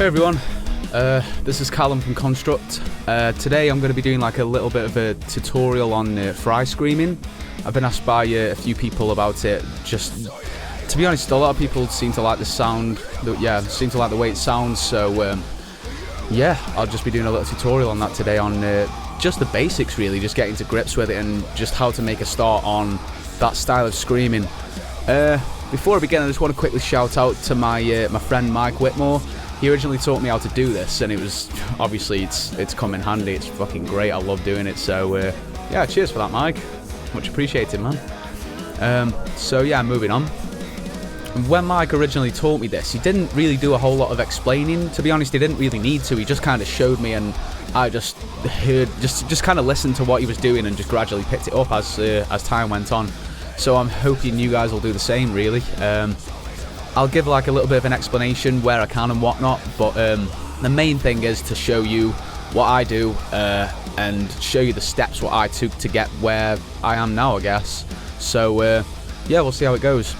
Hey everyone, this is Callum from Construct. Today I'm going to be doing like a little bit of a tutorial on fry screaming. I've been asked by a few people about it. Just to be honest, a lot of people seem to like the sound. Seem to like the way it sounds. So yeah, I'll just be doing a little tutorial on that today on just the basics, really, just getting to grips with it and just how to make a start on that style of screaming. Before I begin, I just want to quickly shout out to my friend Mike Whitmore. He originally taught me how to do this, and it was obviously it's come in handy. It's fucking great. I love doing it. So yeah, cheers for that, Mike. Much appreciated, man. So yeah, moving on. When Mike originally taught me this, he didn't really do a whole lot of explaining. To be honest, he didn't really need to. He just kind of showed me, and I just heard, just kind of listened to what he was doing, and just gradually picked it up as time went on. So I'm hoping you guys will do the same, really. I'll give like a little bit of an explanation where I can and whatnot, but the main thing is to show you what I do and show you the steps what I took to get where I am now, I guess. So yeah, we'll see how it goes.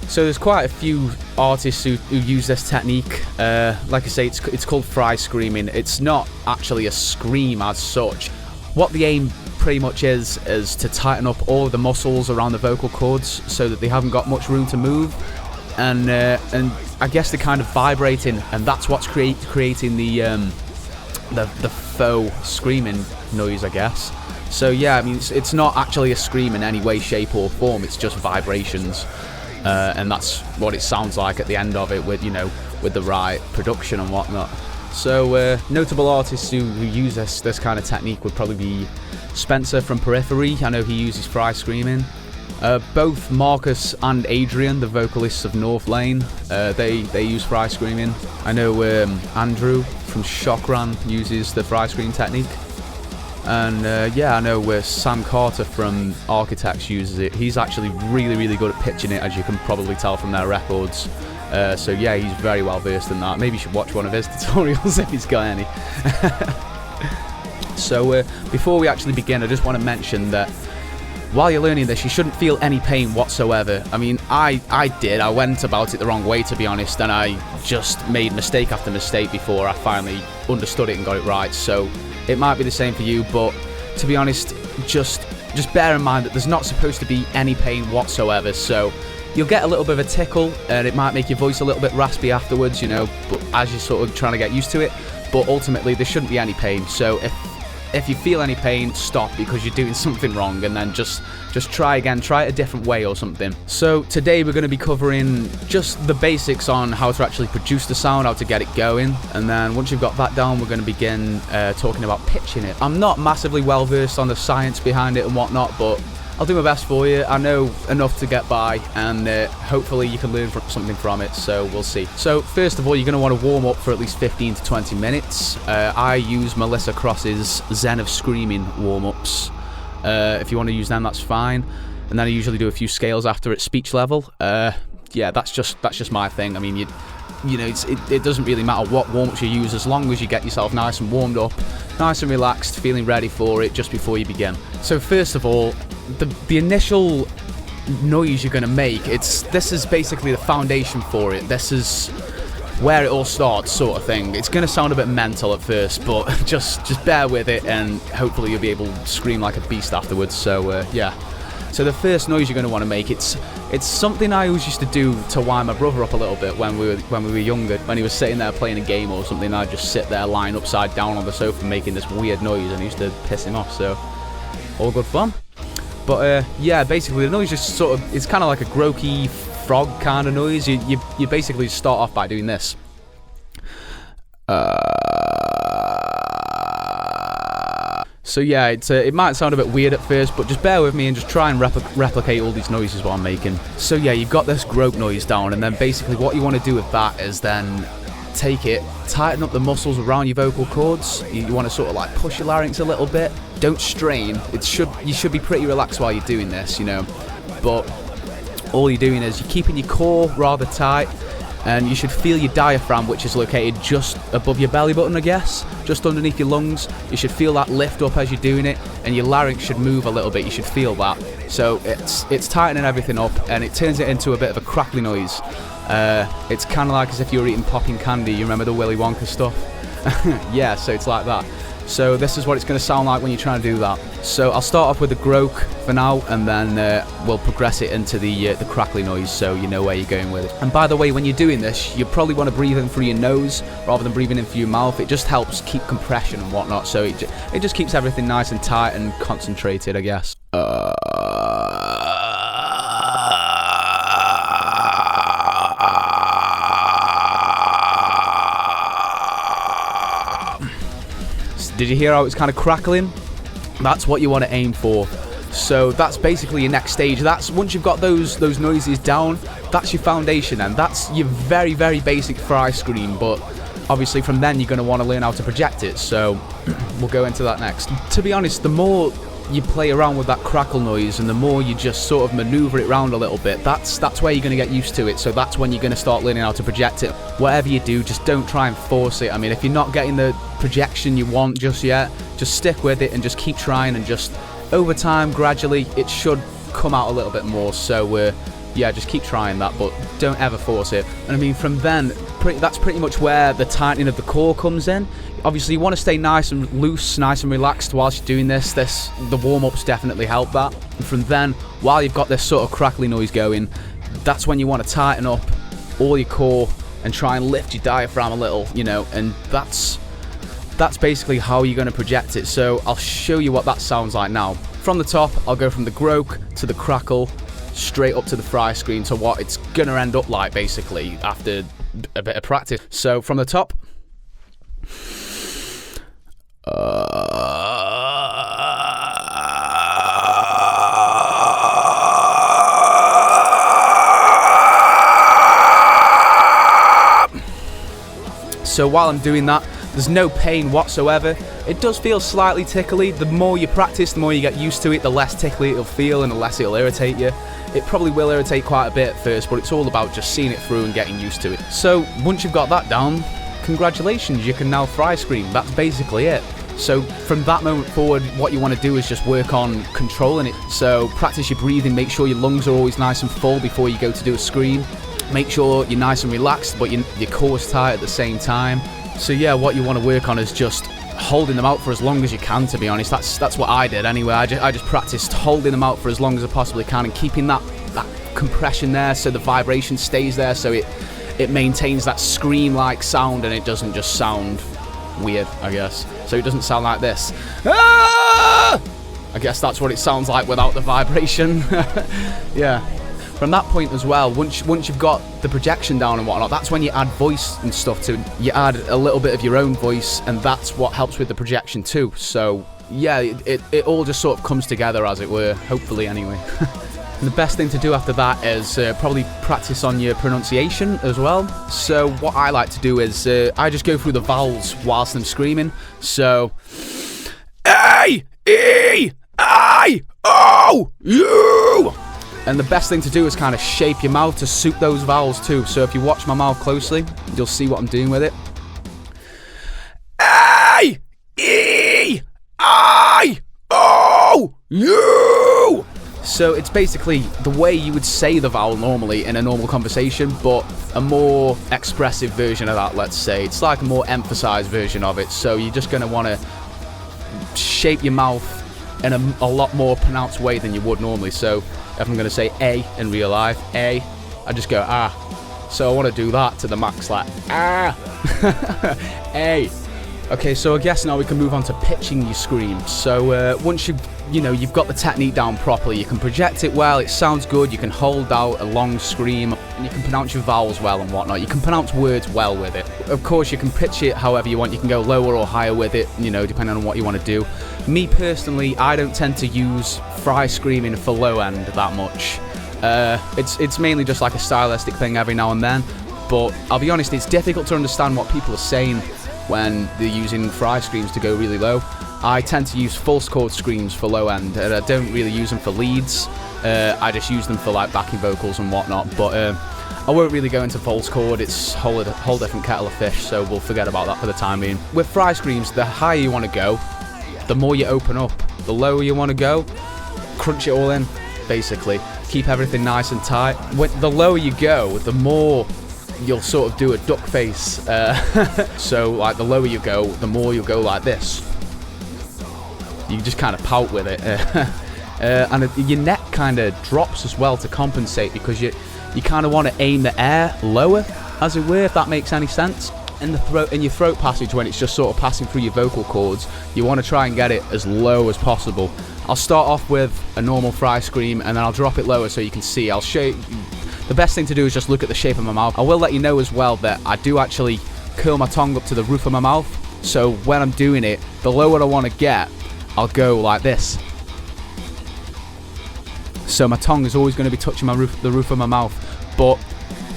So there's quite a few artists who use this technique. Like I say, it's called fry screaming. It's not actually a scream as such. What the aim pretty much is to tighten up all of the muscles around the vocal cords so that they haven't got much room to move. And I guess they're kind of vibrating, and that's what's creating the faux screaming noise, I guess. So yeah, I mean, it's not actually a scream in any way, shape or form. It's just vibrations, and that's what it sounds like at the end of it, with with the right production and whatnot. So notable artists who use this kind of technique would probably be Spencer from Periphery. I know he uses fry screaming. Both Marcus and Adrian, the vocalists of North Lane, they use fry screaming. I know Andrew from Shockran uses the fry scream technique. And yeah, I know Sam Carter from Architects uses it. He's actually really good at pitching it, as you can probably tell from their records. So yeah, he's very well versed in that. Maybe you should watch one of his tutorials if he's got any. So before we actually begin, I just want to mention that while you're learning this, you shouldn't feel any pain whatsoever. I mean, I did. I went about it the wrong way, to be honest, and I just made mistake after mistake before I finally understood it and got it right. So it might be the same for you, but to be honest, just bear in mind that there's not supposed to be any pain whatsoever. So you'll get a little bit of a tickle, and it might make your voice a little bit raspy afterwards, but as you're sort of trying to get used to it. But ultimately, there shouldn't be any pain. So if you feel any pain, stop, because you're doing something wrong, and then just try again, try it a different way or something. So today we're going to be covering just the basics on how to actually produce the sound, how to get it going, and then once you've got that down, we're going to begin talking about pitching it. I'm not massively well versed on the science behind it and whatnot, but I'll do my best for you. I know enough to get by, and hopefully you can learn something from it, so we'll see. So first of all, you're going to want to warm up for at least 15 to 20 minutes. I use Melissa Cross's Zen of Screaming warm-ups. If you want to use them, that's fine. And then I usually do a few scales after at speech level. Yeah, that's just my thing. I mean, it doesn't really matter what warm-ups you use, as long as you get yourself nice and warmed up, nice and relaxed, feeling ready for it just before you begin. So first of all, the initial noise you're going to make, this is basically the foundation for it. This is where it all starts, sort of thing. It's going to sound a bit mental at first, but just bear with it, and hopefully you'll be able to scream like a beast afterwards. So yeah. So the first noise you're going to want to make, it's something I always used to do to wind my brother up a little bit when we were younger. When he was sitting there playing a game or something, I'd just sit there lying upside down on the sofa making this weird noise, and it used to piss him off. So all good fun. But yeah, basically the noise just sort of, it's kind of like a Groaky frog kind of noise. You basically start off by doing this. So yeah, it might sound a bit weird at first, but just bear with me and just try and replicate all these noises while I'm making. So yeah, you've got this Groak noise down, and then basically what you want to do with that is then take it, tighten up the muscles around your vocal cords. You want to sort of like push your larynx a little bit. Don't strain. You should be pretty relaxed while you're doing this, but all you're doing is you're keeping your core rather tight, and you should feel your diaphragm, which is located just above your belly button, I guess, just underneath your lungs. You should feel that lift up as you're doing it, and your larynx should move a little bit. You should feel that. So it's tightening everything up, and it turns it into a bit of a crackly noise. It's kind of like as if you were eating popping candy. You remember the Willy Wonka stuff? Yeah, so it's like that. So this is what it's going to sound like when you're trying to do that. So I'll start off with the Groak for now, and then we'll progress it into the crackly noise, so you know where you're going with it. And by the way, when you're doing this, you probably want to breathe in through your nose rather than breathing in through your mouth. It just helps keep compression and whatnot, so it just keeps everything nice and tight and concentrated, I guess. Did you hear how it's kind of crackling? That's what you want to aim for. So that's basically your next stage. That's once you've got those noises down, that's your foundation, and that's your very, very basic fry scream. But obviously from then you're going to want to learn how to project it. So we'll go into that next. To be honest, the more you play around with that crackle noise and the more you just sort of maneuver it around a little bit, that's where you're going to get used to it. So that's when you're going to start learning how to project it. Whatever you do, just don't try and force it. I mean, if you're not getting the projection you want just yet, just stick with it and just keep trying, and just over time, gradually, it should come out a little bit more. So yeah, just keep trying that, but don't ever force it. And I mean, from then, that's pretty much where the tightening of the core comes in. Obviously, you want to stay nice and loose, nice and relaxed whilst you're doing this. The warm-ups definitely help that. And from then, while you've got this sort of crackly noise going, that's when you want to tighten up all your core and try and lift your diaphragm a little, you know, and that's basically how you're going to project it. So I'll show you what that sounds like now. From the top, I'll go from the Groak to the Crackle, straight up to the fry screen, to what it's going to end up like, basically, after a bit of practice. So from the top... So while I'm doing that, there's no pain whatsoever. It does feel slightly tickly. The more you practice, the more you get used to it, the less tickly it'll feel and the less it'll irritate you. It probably will irritate quite a bit at first, but it's all about just seeing it through and getting used to it. So once you've got that down, congratulations, you can now fry scream. That's basically it. So from that moment forward, what you want to do is just work on controlling it. So practice your breathing, make sure your lungs are always nice and full before you go to do a scream. Make sure you're nice and relaxed, but your core's tight at the same time. So yeah, what you want to work on is just holding them out for as long as you can, to be honest. That's what I did anyway. I just practiced holding them out for as long as I possibly can and keeping that compression there so the vibration stays there, so it maintains that scream-like sound and it doesn't just sound weird, I guess. So it doesn't sound like this. Ah! I guess that's what it sounds like without the vibration. Yeah. From that point as well, once you've got the projection down and whatnot, that's when you add voice and stuff to it. You add a little bit of your own voice, and that's what helps with the projection too. So yeah, it all just sort of comes together, as it were, hopefully anyway. And the best thing to do after that is probably practice on your pronunciation as well. So what I like to do is I just go through the vowels whilst I'm screaming. So A, E, I, O, U. And the best thing to do is kind of shape your mouth to suit those vowels too. So if you watch my mouth closely, you'll see what I'm doing with it. A, E, I, O, U. So it's basically the way you would say the vowel normally in a normal conversation, but a more expressive version of that, let's say. It's like a more emphasized version of it. So you're just going to want to shape your mouth in a lot more pronounced way than you would normally. So if I'm going to say A in real life, A, I just go ah. So I want to do that to the max, like ah. A. Okay, so I guess now we can move on to pitching your scream. So once you've got the technique down properly, you can project it well, it sounds good, you can hold out a long scream, and you can pronounce your vowels well and whatnot. You can pronounce words well with it. Of course, you can pitch it however you want. You can go lower or higher with it, depending on what you want to do. Me personally, I don't tend to use fry screaming for low end that much. It's mainly just like a stylistic thing every now and then, but I'll be honest, it's difficult to understand what people are saying when they're using fry screams to go really low. I tend to use false chord screams for low end, and I don't really use them for leads. I just use them for like backing vocals and whatnot. But I won't really go into false chord, it's a whole different kettle of fish, so we'll forget about that for the time being. With fry screams, the higher you want to go, the more you open up. The lower you want to go, crunch it all in, basically. Keep everything nice and tight. The lower you go, the more you'll sort of do a duck face. So like the lower you go, the more you'll go like this. You just kind of pout with it. And your neck kind of drops as well to compensate, because you kind of want to aim the air lower, as it were, if that makes any sense. In your throat passage, when it's just sort of passing through your vocal cords, you want to try and get it as low as possible. I'll start off with a normal fry scream, and then I'll drop it lower so you can see. I'll show you. The best thing to do is just look at the shape of my mouth. I will let you know as well that I do actually curl my tongue up to the roof of my mouth, so when I'm doing it, the lower I want to get, I'll go like this. So my tongue is always going to be touching the roof of my mouth, but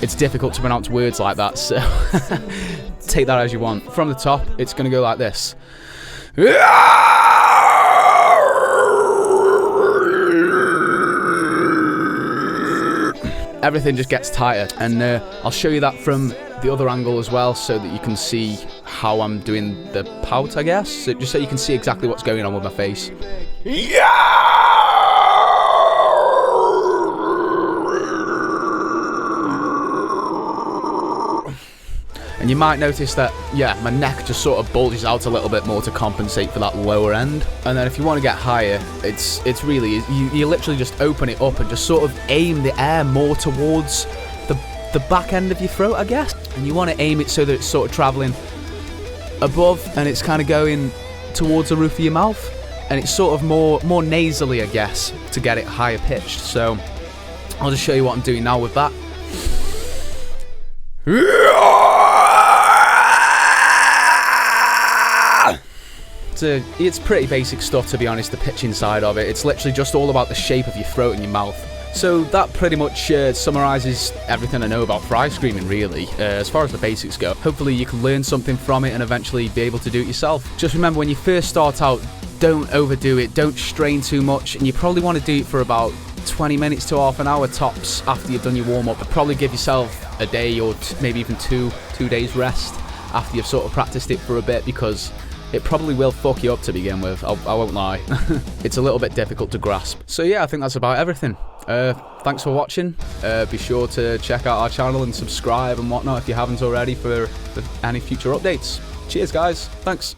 it's difficult to pronounce words like that, so take that as you want. From the top, it's going to go like this. Everything just gets tighter, and I'll show you that from the other angle as well, so that you can see how I'm doing the pout, I guess. So just so you can see exactly what's going on with my face. And you might notice that, yeah, my neck just sort of bulges out a little bit more to compensate for that lower end. And then if you want to get higher, it's really, you literally just open it up and just sort of aim the air more towards the back end of your throat, I guess. And you want to aim it so that it's sort of traveling above and it's kind of going towards the roof of your mouth. And it's sort of more nasally, I guess, to get it higher pitched. So I'll just show you what I'm doing now with that. It's pretty basic stuff, to be honest, the pitching side of it. It's literally just all about the shape of your throat and your mouth. So that pretty much summarises everything I know about fry screaming, really, as far as the basics go. Hopefully you can learn something from it and eventually be able to do it yourself. Just remember, when you first start out, don't overdo it, don't strain too much, and you probably want to do it for about 20 minutes to half an hour tops after you've done your warm-up. But probably give yourself a day or maybe even two days rest after you've sort of practiced it for a bit, because it probably will fuck you up to begin with, I won't lie. It's a little bit difficult to grasp. So yeah, I think that's about everything. Thanks for watching. Be sure to check out our channel and subscribe and whatnot if you haven't already for any future updates. Cheers guys, thanks.